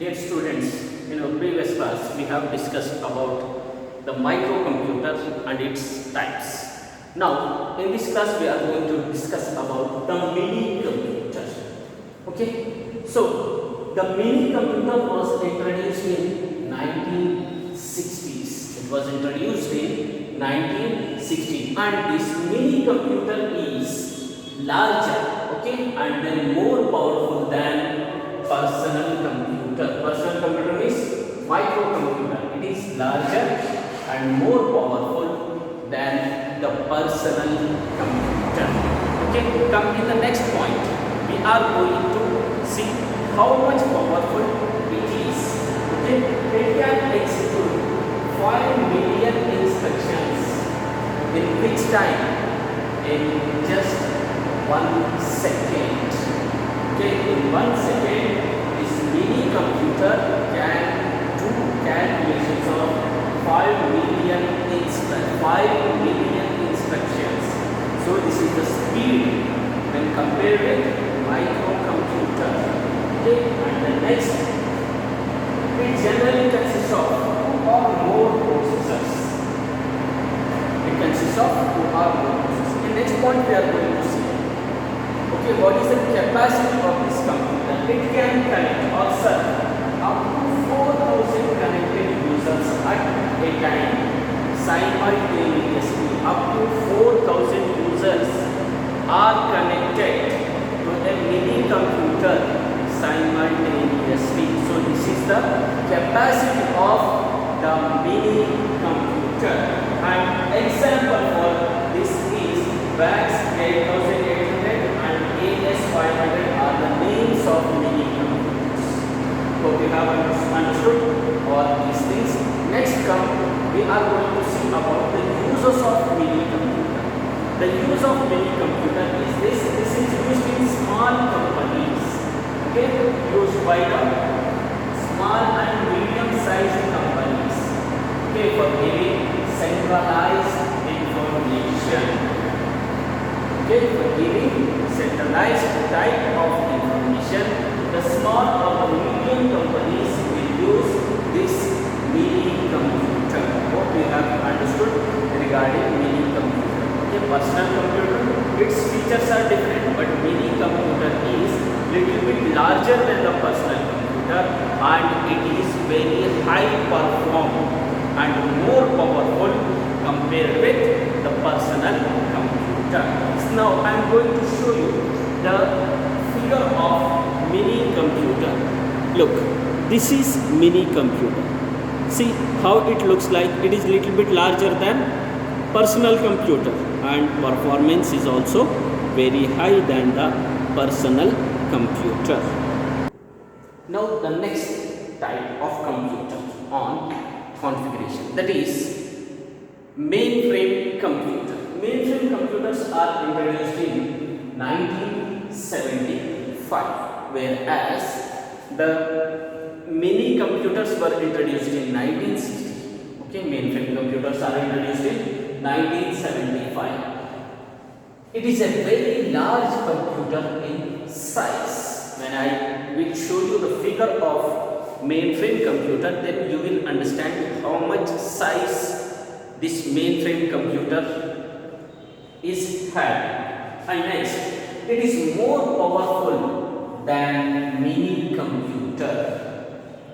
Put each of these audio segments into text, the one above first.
Dear students, in our previous class we have discussed about the microcomputer and its types. Now, in this class we are going to discuss about the mini computer. Okay, so the mini computer was introduced in 1960s. It was introduced in 1960, and this mini computer is larger, okay, and then more powerful than personal computer. Personal computer is microcomputer. It is larger and more powerful than the personal computer. Okay, come in the next point. We are going to see how much powerful it is. Okay, it can execute 5 million instructions in which time? In just 1 second. Okay, in 1 second, this mini computer can do calculations of 5 million instructions. So this is the speed when compared with microcomputer. Okay, and the next, it generally consists of 2 or more processors. It consists of 2 or more processors. In next point we are going to see. Okay, what is the capacity of this computer? It can connect or serve up to 4,000 connected users at a time simultaneously. Up to 4,000 users are connected to a mini computer simultaneously. So this is the capacity of the mini computer. And example for this is VAX 8800 and AS500 are the names of mini computers. Hope you have understood all these things. Next we are going to see about the uses of mini computer. The use of mini computer is this. This is used in small companies. Okay, used by the small and medium-sized companies. Okay, for giving centralized information. Okay, for giving centralized type of information, the small or the medium companies will use this mini computer. Hope you have understood regarding mini computer. Okay, personal computer, its features are different, but mini computer is little bit larger than the personal computer, and it is very high perform and more powerful compared with the personal computer. Now I am going to show you the figure of mini computer. Look, this is mini computer. See how it looks like. It is little bit larger than personal computer, and performance is also very high than the personal computer. Now the next type of computer on configuration, that is mainframe computer. Mainframe computers are introduced in 1975, whereas the mini computers were introduced in 1960. Okay, mainframe computers are introduced in 1975. It is a very large computer in size. When I will show you the figure of mainframe computer, then you will understand how much size this mainframe computer is having. And next, it is more powerful than mini computer.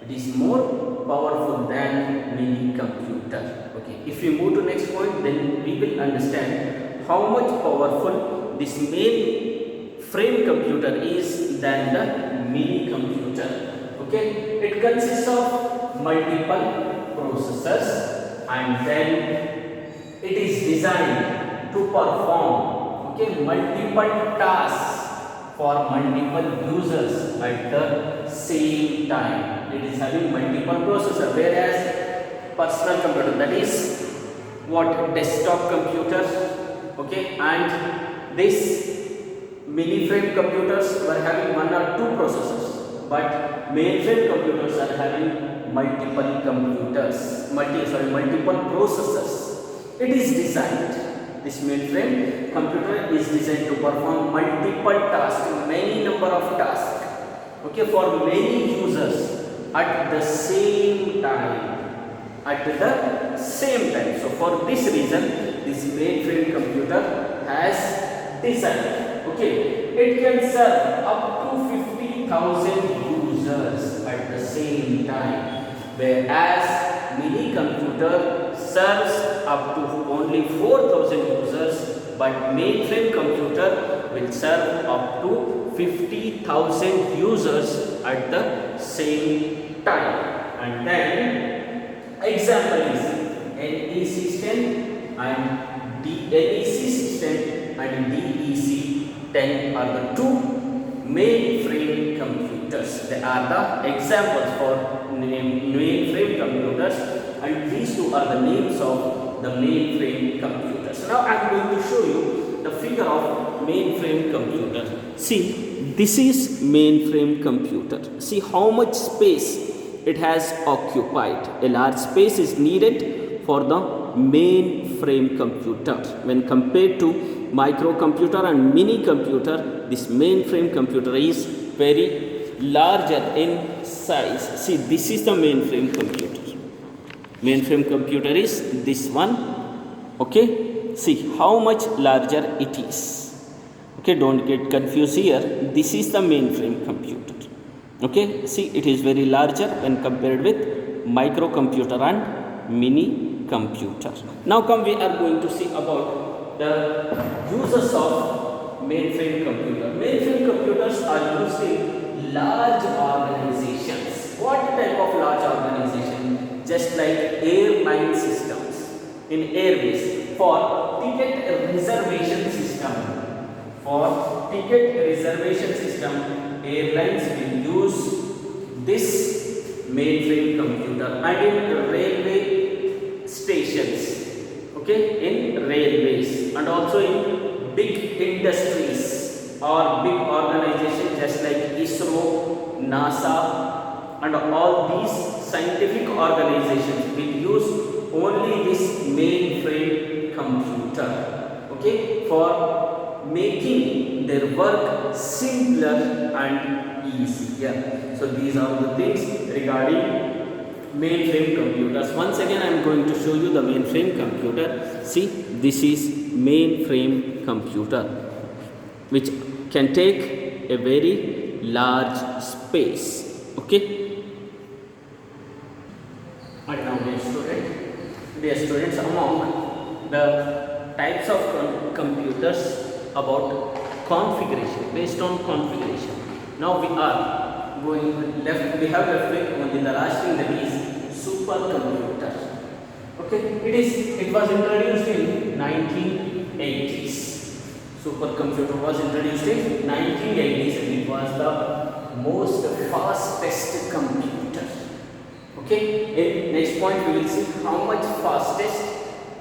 It is more powerful than mini computer. Okay, if we move to next point, then we will understand how much powerful this mainframe computer is than the mini computer. Okay, it consists of multiple processors, and then it is designed to perform, okay, multiple tasks for multiple users at the same time. It is having multiple processors, whereas personal computer, that is what, desktop computers, okay, and this mainframe computers were having 1 or 2 processors, but mainframe computers are having multiple processors. It is designed, this mainframe computer is designed to perform multiple tasks, many number of tasks, okay, for many users at the same time. At the same time. So for this reason, this mainframe computer has designed. Okay, it can serve up to 50,000 users at the same time, whereas mini computer serves up to only 4,000 users, but mainframe computer will serve up to 50,000 users at the same time. And then example is NE system and NEC system and DEC 10 are the two mainframe computers. They are the examples for mainframe computers, and these two are the names of the mainframe computers. Now I am going to show you the figure of mainframe computer. See, this is mainframe computer. See how much space it has occupied. A large space is needed for the mainframe computer. When compared to microcomputer and mini computer, this mainframe computer is very larger in size. See, this is the mainframe computer. Mainframe computer is this one. Okay, see how much larger it is. Okay, don't get confused here. This is the mainframe computer. Okay, see, it is very larger when compared with microcomputer and mini computer. Now come, we are going to see about the uses of mainframe computer. Mainframe computers are used in large organizations. What type of large organization? Just like airline systems in airways, for ticket reservation system. For ticket reservation system, airlines will use this mainframe computer, and in railway stations, okay, in railways, and also in big industries or big organizations just like ISRO, NASA, and all these scientific organizations will use only this mainframe computer, okay, for making their work simpler and easier. So these are the things regarding mainframe computers. Once again, I am going to show you the mainframe computer. See, this is mainframe computer, which can take a very large space. Okay. And now, dear students, among the types of computers, about configuration, based on configuration. Now we are going left. We have left with only the last thing, that is supercomputer. Okay, it was introduced in 1980s. Supercomputer was introduced in 1980s, and it was the most fastest computer. Okay, in next point we will see how much fastest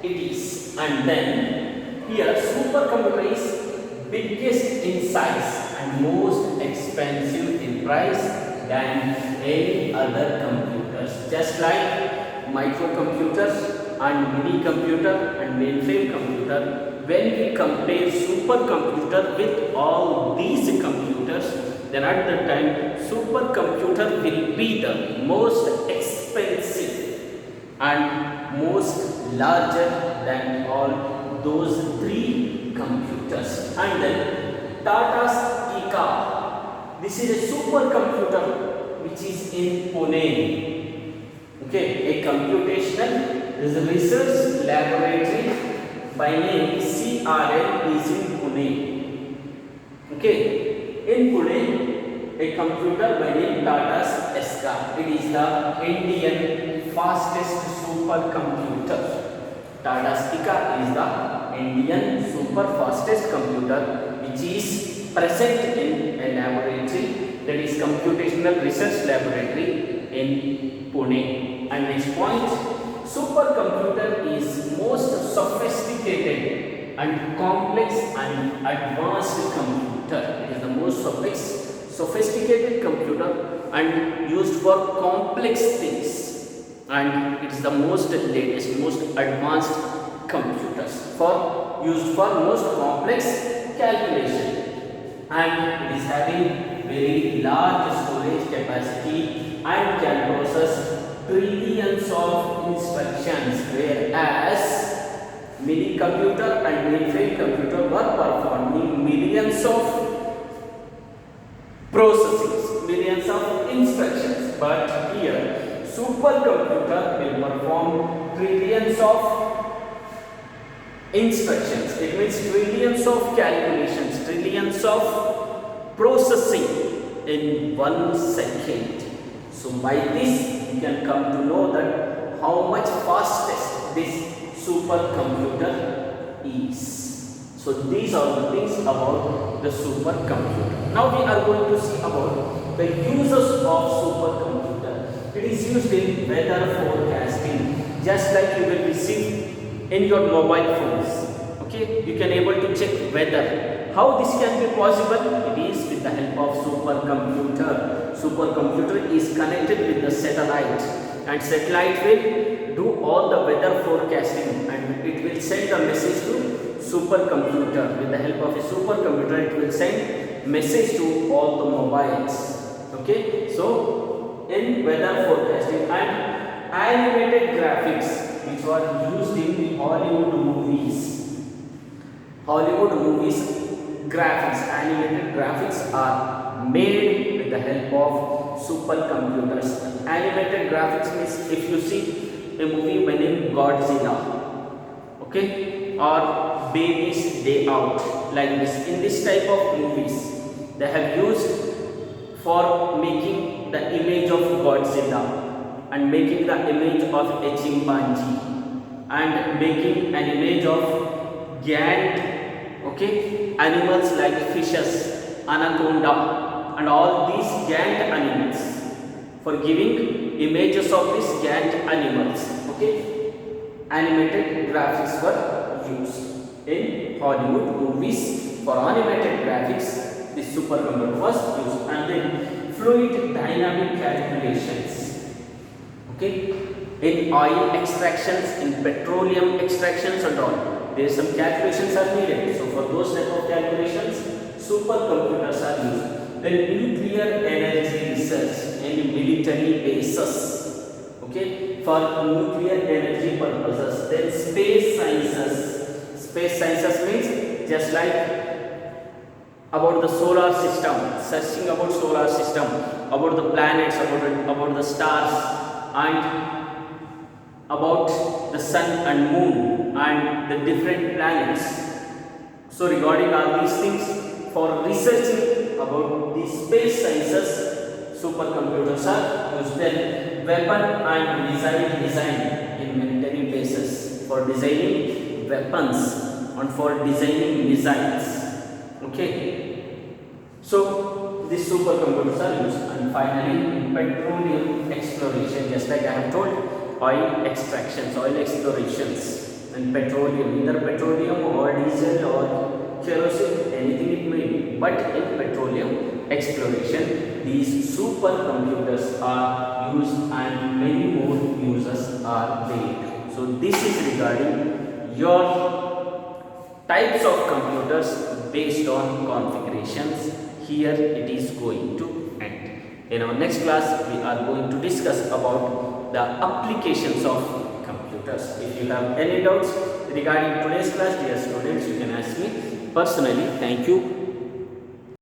it is, and then here supercomputer is biggest in size and most expensive in price than any other computers. Just like microcomputers and mini computer and mainframe computer, when we compare supercomputer with all these computers, then at the time supercomputer will be the most expensive and most larger than all those three computers. And then Tata's PUC. This is a supercomputer which is in Pune. Okay, a computational research laboratory by name CRL is in Pune. Okay, in Pune, a computer by name Tata's PUC. It is the Indian fastest supercomputer. Tata's PUC is the Indian super fastest computer which is present in a laboratory, that is computational research laboratory in Pune. And next point, supercomputer is most sophisticated and complex and advanced computer. It is the most sophisticated computer and used for complex things, and it is the most latest, most advanced computers for used for most complex calculation, and it is having very large storage capacity and can trillions of instructions, whereas mini computer and mainframe computer were performing millions of processes, millions of instructions. But here supercomputer will perform trillions of instructions. It means trillions of calculations, trillions of processing in 1 second. So by this you can come to know that how much fastest this supercomputer is. So these are the things about the supercomputer. Now we are going to see about the uses of supercomputer. It is used in weather forecasting, just like you will receive in your mobile phones. Okay, you can able to check weather. How this can be possible? It is with the help of supercomputer. Supercomputer is connected with the satellite, and satellite will do all the weather forecasting, and it will send a message to supercomputer. With the help of a supercomputer, it will send message to all the mobiles. Okay, so in weather forecasting and animated graphics, which were used in Hollywood movies. Hollywood movies graphics, animated graphics are made with the help of supercomputers. Animated graphics means if you see a movie by name Godzilla, okay, or Baby's Day Out, like this. In this type of movies, they have used for making the image of Godzilla and making the image of a chimpanzee and making an image of giant, okay, animals like fishes, anaconda, and all these giant animals, for giving images of these giant animals. Okay, animated graphics were used in Hollywood movies. For animated graphics, this supercomputer was used. And then fluid dynamic calculations. Okay, in oil extractions, in petroleum extractions and all, there some calculations are needed. So for those type of calculations, supercomputers are used. Then nuclear energy research and military bases. Okay, for nuclear energy purposes. Then space sciences. Space sciences means just like about the solar system, searching about solar system, about the planets, about the stars, and about the sun and moon and the different planets. So regarding all these things, for researching about the space sciences, supercomputers are used. Then weapon and missile design in military bases, for designing weapons and for designing missiles. Okay, so these supercomputers are used. And finally, in petroleum exploration, just like I have told, oil extractions, oil explorations, and petroleum, either petroleum or diesel or kerosene, anything it may be. But in petroleum exploration, these supercomputers are used and many more uses are there. So this is regarding your types of computers based on configurations. Here it is going to end. In our next class, we are going to discuss about the applications of computers. If you have any doubts regarding today's class, dear students, you can ask me personally. Thank you.